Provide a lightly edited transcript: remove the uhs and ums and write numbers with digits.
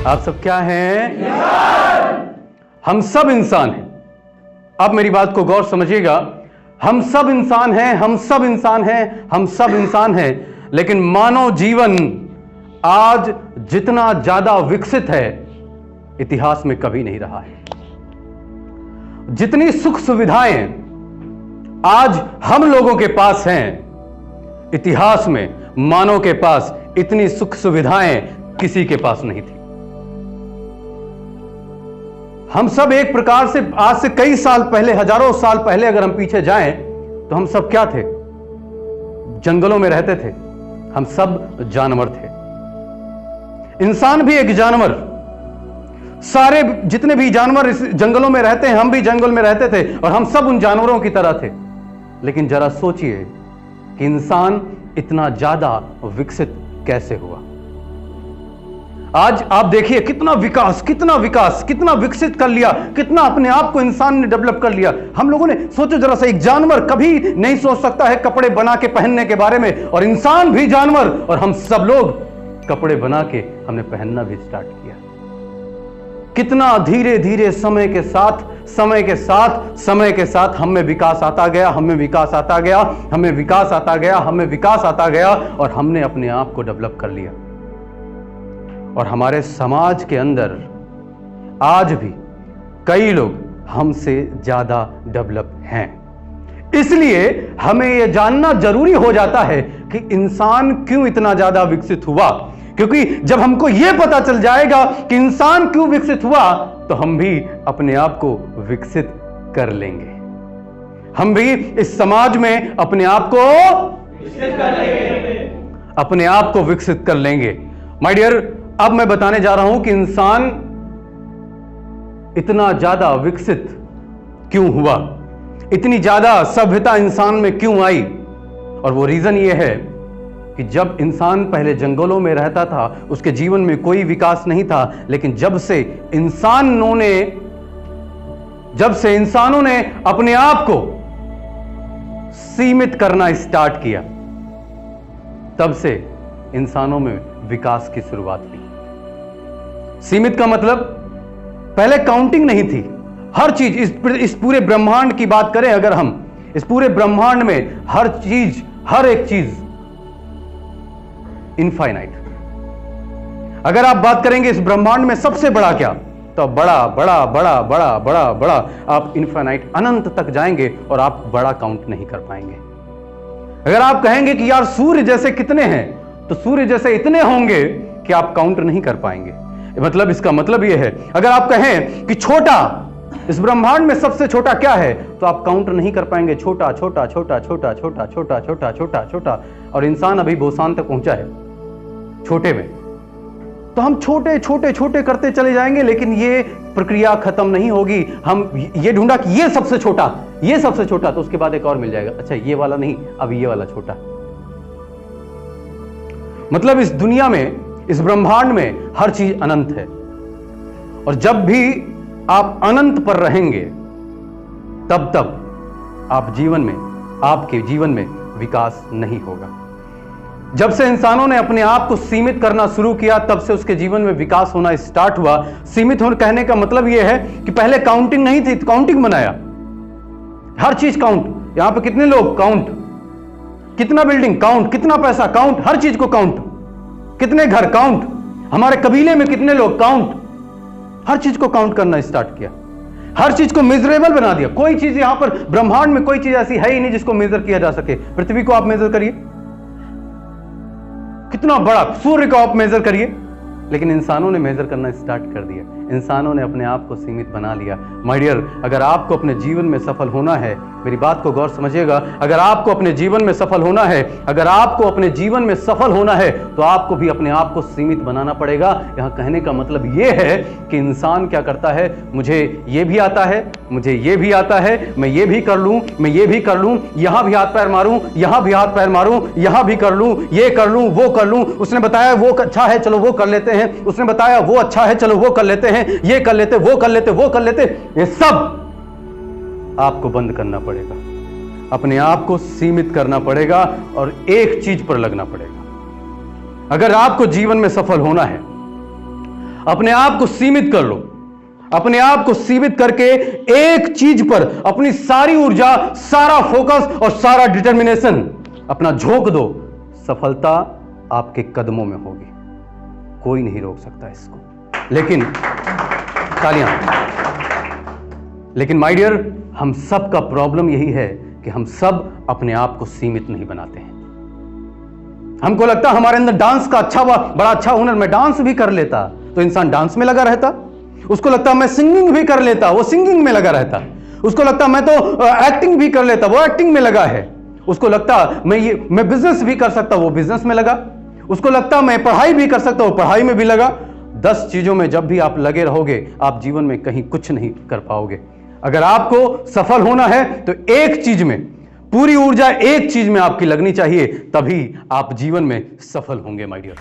आप सब क्या हैं? हम सब इंसान हैं। अब मेरी बात को गौर समझिएगा। हम सब इंसान हैं, हम सब इंसान हैं, हम सब इंसान हैं, लेकिन मानव जीवन आज जितना ज्यादा विकसित है इतिहास में कभी नहीं रहा है। जितनी सुख सुविधाएं आज हम लोगों के पास हैं, इतिहास में मानव के पास इतनी सुख सुविधाएं किसी के पास नहीं थी। हम सब एक प्रकार से आज से कई साल पहले, हजारों साल पहले अगर हम पीछे जाएं तो हम सब क्या थे? जंगलों में रहते थे। हम सब जानवर थे। इंसान भी एक जानवर, सारे जितने भी जानवर इस जंगलों में रहते हैं, हम भी जंगल में रहते थे और हम सब उन जानवरों की तरह थे। लेकिन जरा सोचिए कि इंसान इतना ज्यादा विकसित कैसे हुआ। आज आप देखिए कितना विकास, कितना विकास, कितना विकसित कर लिया, कितना अपने आप को इंसान ने डेवलप कर लिया। हम लोगों ने सोचो जरा सा, एक जानवर कभी नहीं सोच सकता है कपड़े बना के पहनने के बारे में, और इंसान भी जानवर, और हम सब लोग कपड़े बना के हमने पहनना भी स्टार्ट किया। कितना धीरे धीरे समय के साथ हम में विकास आता गया, हमें विकास आता गया, हमें विकास आता गया, हमें विकास आता गया, और हमने अपने आप को डेवलप कर लिया। और हमारे समाज के अंदर आज भी कई लोग हमसे ज्यादा डेवलप हैं। इसलिए हमें यह जानना जरूरी हो जाता है कि इंसान क्यों इतना ज्यादा विकसित हुआ, क्योंकि जब हमको यह पता चल जाएगा कि इंसान क्यों विकसित हुआ तो हम भी अपने आप को विकसित कर लेंगे। हम भी इस समाज में अपने आप को विकसित कर लेंगे। माय डियर, अब मैं बताने जा रहा हूं कि इंसान इतना ज्यादा विकसित क्यों हुआ, इतनी ज्यादा सभ्यता इंसान में क्यों आई। और वो रीजन ये है कि जब इंसान पहले जंगलों में रहता था, उसके जीवन में कोई विकास नहीं था, लेकिन जब से इंसानों ने अपने आप को सीमित करना स्टार्ट किया, तब से इंसानों में विकास की शुरुआत हुई। सीमित का मतलब, पहले काउंटिंग नहीं थी। हर चीज, इस पूरे ब्रह्मांड की बात करें अगर हम, इस पूरे ब्रह्मांड में हर एक चीज इनफाइनाइट। अगर आप बात करेंगे इस ब्रह्मांड में सबसे बड़ा क्या, तो बड़ा बड़ा बड़ा बड़ा बड़ा बड़ा आप इनफाइनाइट, अनंत तक जाएंगे और आप बड़ा काउंट नहीं कर पाएंगे। अगर आप कहेंगे कि यार सूर्य जैसे कितने हैं, तो सूर्य जैसे इतने होंगे कि आप काउंट नहीं कर पाएंगे। मतलब इसका मतलब यह है, अगर आप कहें कि छोटा, इस ब्रह्मांड में सबसे छोटा क्या है, तो आप काउंट नहीं कर पाएंगे। छोटा छोटा छोटा छोटा छोटा छोटा छोटा छोटा छोटा, और इंसान अभी भूसान तक पहुंचा है छोटे में। तो हम छोटे छोटे छोटे करते चले जाएंगे, लेकिन ये प्रक्रिया खत्म नहीं होगी। हम ये ढूंढा कि ये सबसे छोटा, तो उसके बाद एक और मिल जाएगा, अच्छा ये वाला नहीं, अब ये वाला छोटा। मतलब इस दुनिया में, इस ब्रह्मांड में हर चीज अनंत है, और जब भी आप अनंत पर रहेंगे तब आपके जीवन में विकास नहीं होगा। जब से इंसानों ने अपने आप को सीमित करना शुरू किया, तब से उसके जीवन में विकास होना स्टार्ट हुआ। सीमित होने कहने का मतलब यह है कि पहले काउंटिंग नहीं थी, काउंटिंग बनाया, हर चीज काउंट। यहां पे कितने लोग, काउंट। कितना बिल्डिंग, काउंट। कितना पैसा, काउंट। हर चीज को काउंट। कितने घर, काउंट। हमारे कबीले में कितने लोग, काउंट। हर चीज को काउंट करना स्टार्ट किया, हर चीज को मेजरेबल बना दिया। कोई चीज यहां पर ब्रह्मांड में कोई चीज ऐसी है ही नहीं जिसको मेजर किया जा सके। पृथ्वी को आप मेजर करिए, कितना बड़ा, सूर्य को आप मेजर करिए, लेकिन इंसानों ने मेजर करना स्टार्ट कर दिया। इंसानों ने अपने आप को सीमित बना लिया। माय डियर, अगर आपको अपने जीवन में सफल होना है, मेरी बात को गौर समझिएगा, अगर आपको अपने जीवन में सफल होना है, तो आपको भी अपने आप को सीमित बनाना पड़ेगा। यहां कहने का मतलब यह है कि इंसान क्या करता है, मुझे ये भी आता है, मुझे ये भी आता है, मैं ये भी कर लूं, मैं ये भी कर लूं, यहां भी हाथ पैर मारूं, यहां भी हाथ पैर मारूं, यहां भी कर लूं, ये कर लूं, वो कर लूं। उसने बताया वो अच्छा है, चलो वो कर लेते हैं। उसने बताया वो अच्छा है, चलो वो कर लेते हैं। ये कर लेते, वो कर लेते, वो कर लेते। ये सब आपको बंद करना पड़ेगा, अपने आप को सीमित करना पड़ेगा और एक चीज पर लगना पड़ेगा। अगर आपको जीवन में सफल होना है, अपने आप को सीमित कर लो। अपने आप को सीमित करके एक चीज पर अपनी सारी ऊर्जा, सारा फोकस और सारा डिटर्मिनेशन अपना झोंक दो। सफलता आपके कदमों में होगी, कोई नहीं रोक सकता इसको। लेकिन तालियां। लेकिन माय डियर, हम सब का प्रॉब्लम यही है कि हम सब अपने आप को सीमित नहीं बनाते हैं। हमको लगता हमारे अंदर डांस का बड़ा अच्छा हुनर, मैं डांस भी कर लेता, तो इंसान डांस में लगा रहता। उसको लगता मैं सिंगिंग भी कर लेता, वो सिंगिंग में लगा रहता। उसको लगता मैं तो एक्टिंग भी कर लेता, वो एक्टिंग में लगा है। उसको लगता मैं बिजनेस भी कर सकता, वो बिजनेस में लगा। उसको लगता मैं पढ़ाई भी कर सकता, वो पढ़ाई में भी लगा। 10 चीजों में जब भी आप लगे रहोगे, आप जीवन में कहीं कुछ नहीं कर पाओगे। अगर आपको सफल होना है तो एक चीज में, पूरी ऊर्जा एक चीज में आपकी लगनी चाहिए, तभी आप जीवन में सफल होंगे माय डियर।